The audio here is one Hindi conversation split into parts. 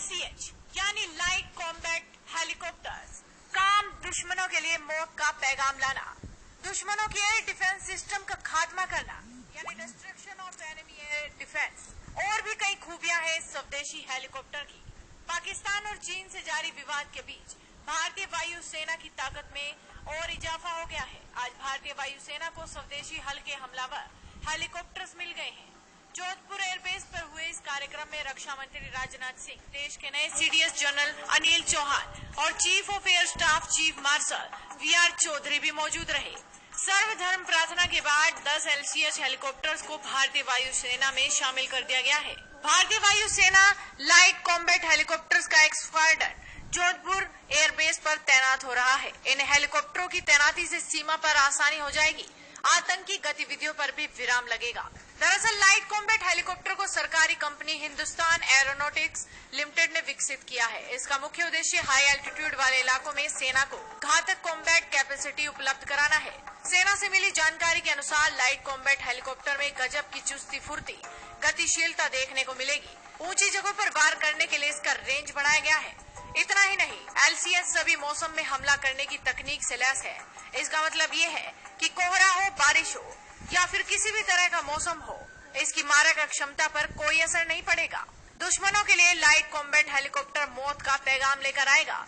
LCH यानी लाइट कॉम्बैट हेलीकॉप्टर्स, काम दुश्मनों के लिए मौत का पैगाम लाना, दुश्मनों की एयर डिफेंस सिस्टम का खात्मा करना यानी destruction of enemy air defence. और भी कई खूबियां हैं इस स्वदेशी हेलीकॉप्टर की। पाकिस्तान और चीन से जारी विवाद के बीच भारतीय वायुसेना की ताकत में और इजाफा हो गया है। आज भारतीय वायुसेना को स्वदेशी हल्के हमलावर हेलीकॉप्टर्स मिल गए हैं। जोधपुर एयरबेस पर हुए इस कार्यक्रम में रक्षा मंत्री राजनाथ सिंह, देश के नए CDS जनरल अनिल चौहान और chief of air staff chief marshal VR Chaudhary भी मौजूद रहे। सर्वधर्म प्रार्थना के बाद 10 LCH हेलीकॉप्टर्स को भारतीय वायुसेना में शामिल कर दिया गया है। भारतीय वायुसेना लाइट कॉम्बैट हेलीकॉप्टर्स का एक स्क्वाड्रन जोधपुर एयरबेस पर तैनात हो रहा है। इन हेलीकॉप्टरों की तैनाती से सीमा पर आसानी हो जाएगी, आतंकी गतिविधियों पर भी विराम लगेगा। दरअसल लाइट कॉम्बैट हेलीकॉप्टर को सरकारी कंपनी हिंदुस्तान एरोनॉटिक्स लिमिटेड ने विकसित किया है। इसका मुख्य उद्देश्य हाई एल्टीट्यूड वाले इलाकों में सेना को घातक कॉम्बैट कैपेसिटी उपलब्ध कराना है। सेना से मिली जानकारी के अनुसार लाइट कॉम्बैट हेलीकॉप्टर में गजब की चुस्ती फुर्ती, गतिशीलता देखने को मिलेगी। ऊंची जगहों पर वार करने के लिए इसका रेंज बढ़ाया गया है। इतना ही नहीं, LCH सभी मौसम में हमला करने की तकनीक से लैस है। इसका मतलब ये है कि कोहरा हो, बारिश हो या फिर किसी भी तरह का मौसम हो, इसकी मारक क्षमता पर कोई असर नहीं पड़ेगा। दुश्मनों के लिए लाइट कॉम्बैट हेलीकॉप्टर मौत का पैगाम लेकर आएगा।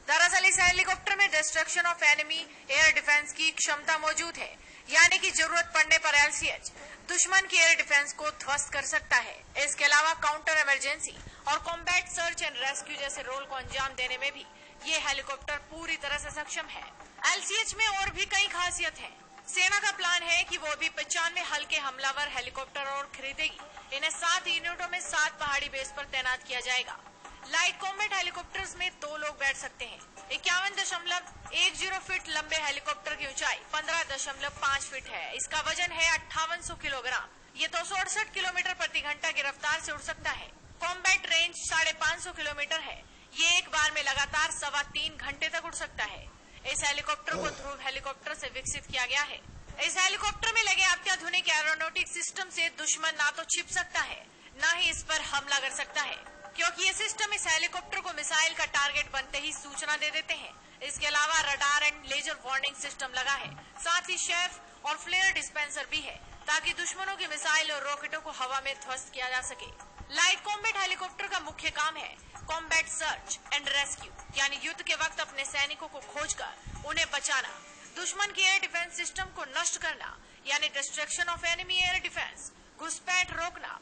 दरअसल इस हेलीकॉप्टर में destruction of enemy air defence की क्षमता मौजूद है, यानी कि जरूरत पड़ने पर LCH दुश्मन की एयर डिफेंस को ध्वस्त कर सकता है। इसके अलावा काउंटर इमरजेंसी और कॉम्बैट सर्च एंड रेस्क्यू जैसे रोल को अंजाम देने में भी ये हेलीकॉप्टर पूरी तरह से सक्षम है। LCH में और भी कई खासियत है। सेना का प्लान है कि वो भी 95 हल्के हमलावर हेलीकॉप्टर और खरीदेगी। इन्हें 7 यूनिटों में 7 पहाड़ी बेस पर तैनात किया जाएगा। लाइट कॉम्बैट हेलीकॉप्टर्स में 2 लोग बैठ सकते हैं। 51.10 फीट लंबे हेलीकॉप्टर की ऊंचाई 15.5 फीट है। इसका वजन है 5800 किलोग्राम। ये 268 किलोमीटर प्रति घंटा की रफ्तार से उड़ सकता है। कॉम्बैट रेंज 550 किलोमीटर है। ये एक बार में लगातार 3.25 घंटे तक उड़ सकता है। इस हेलीकॉप्टर को ध्रुव हेलीकॉप्टर से विकसित किया गया है। इस हेलीकॉप्टर में लगे अत्याधुनिक एरोनॉटिक सिस्टम से दुश्मन ना तो छिप सकता है, न ही इस पर हमला कर सकता है, क्योंकि ये सिस्टम इस हेलीकॉप्टर को मिसाइल का टारगेट बनते ही सूचना दे देते हैं। इसके अलावा radar and laser warning system लगा है। साथ ही शेफ और फ्लेयर डिस्पेंसर भी है, ताकि दुश्मनों की मिसाइल और रॉकेटों को हवा में ध्वस्त किया जा सके। लाइट कॉम्बैट हेलीकॉप्टर का मुख्य काम है कॉम्बैट सर्च एंड रेस्क्यू, यानी युद्ध के वक्त अपने सैनिकों को खोजकर उन्हें बचाना, दुश्मन की एयर डिफेंस सिस्टम को नष्ट करना यानी destruction of enemy air defence, घुसपैठ रोकना,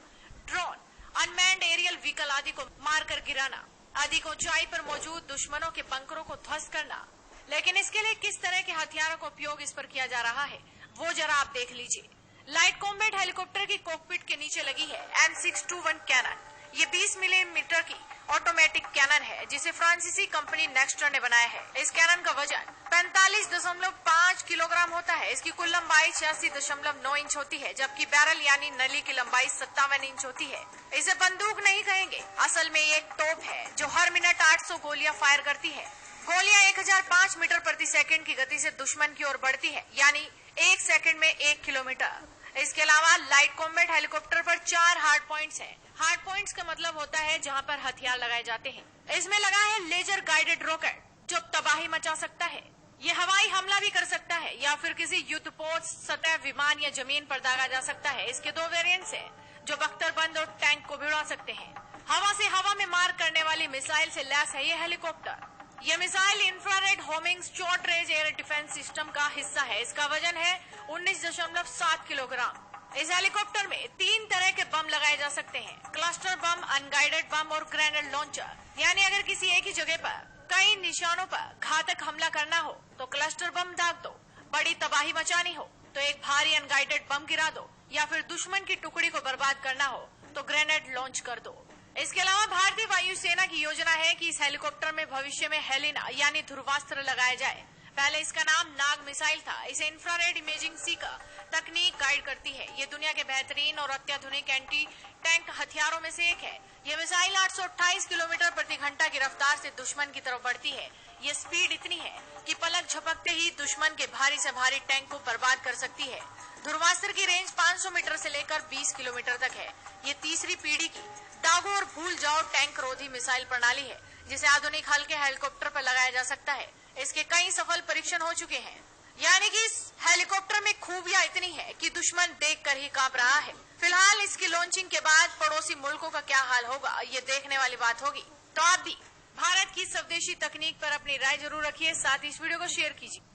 ड्रोन, अनमैन्ड एरियल व्हीकल आदि को मारकर गिराना, अधिक ऊंचाई पर मौजूद दुश्मनों के बंकरों को ध्वस्त करना। लेकिन इसके लिए किस तरह के हथियारों का उपयोग इस पर किया जा रहा है, वो जरा आप देख लीजिए। लाइट कॉम्बैट हेलीकॉप्टर की कॉकपिट के नीचे लगी है M621 कैनन। ये 20 मिलीमीटर की ऑटोमेटिक कैनन है, जिसे फ्रांसीसी कंपनी नेक्स्टर ने बनाया है। इस कैनन का वजन 45.5 किलोग्राम होता है। इसकी कुल लंबाई 86.9 इंच होती है, जबकि बैरल यानी नली की लंबाई 57 इंच होती है। इसे बंदूक नहीं कहेंगे, असल में ये एक तोप है जो हर मिनट 800 गोलियां फायर करती है। गोलियां 1005 मीटर प्रति सेकंड की गति से दुश्मन की ओर बढ़ती है, यानी 1 सेकंड में 1 किलोमीटर। इसके अलावा लाइट कॉम्बैट हेलीकॉप्टर पर 4 हार्ड पॉइंट्स हैं। हार्ड पॉइंट्स का मतलब होता है जहां पर हथियार लगाए जाते हैं। इसमें लगा है लेजर गाइडेड रॉकेट, जो तबाही मचा सकता है। ये हवाई हमला भी कर सकता है या फिर किसी युद्ध पोस्ट, सतह, विमान या जमीन पर दागा जा सकता है। इसके 2 वेरिएंट्स हैं, जो बख्तरबंद और टैंक को भिड़ा सकते हैं। हवा से हवा में मार करने वाली मिसाइल से लैस है ये हेलीकॉप्टर। यह missile infrared homing short range air defence system का हिस्सा है। इसका वजन है 19.7 किलोग्राम। इस हेलीकॉप्टर में 3 तरह के बम लगाए जा सकते हैं, क्लस्टर बम, अनगाइडेड बम और ग्रेनेड लॉन्चर। यानी अगर किसी एक ही जगह पर कई निशानों पर घातक हमला करना हो तो क्लस्टर बम दाग दो, बड़ी तबाही मचानी हो तो एक भारी अनगाइडेड बम गिरा दो, या फिर दुश्मन की टुकड़ी को बर्बाद करना हो तो ग्रेनेड लॉन्च कर दो। इसके अलावा भारतीय वायुसेना की योजना है कि इस हेलीकॉप्टर में भविष्य में हेलिना यानी ध्रुवास्त्र लगाया जाए। पहले इसका नाम नाग मिसाइल था। इसे इंफ्रारेड इमेजिंग सीकर तकनीक गाइड करती है। ये दुनिया के बेहतरीन और अत्याधुनिक एंटी टैंक हथियारों में से एक है। ये मिसाइल 828 किलोमीटर प्रति घंटा की रफ्तार से दुश्मन की तरफ बढ़ती है। ये स्पीड इतनी है कि पलक झपकते ही दुश्मन के भारी से भारी टैंक को बर्बाद कर सकती है। ध्रुवास्त्र की रेंज 500 मीटर से लेकर 20 किलोमीटर तक है। ये तीसरी पीढ़ी की दागो और भूल जाओ टैंक रोधी मिसाइल प्रणाली है, जिसे आधुनिक हल्के हेलीकॉप्टर पर लगाया जा सकता है। इसके कई सफल परीक्षण हो चुके हैं, यानी कि इस हेलीकॉप्टर में खूबियां इतनी है कि दुश्मन देखकर ही कांप रहा है। फिलहाल इसकी लॉन्चिंग के बाद पड़ोसी मुल्कों का क्या हाल होगा, ये देखने वाली बात होगी। तो आप भी भारत की स्वदेशी तकनीक पर अपनी राय जरूर रखिए, साथ ही इस वीडियो को शेयर कीजिए।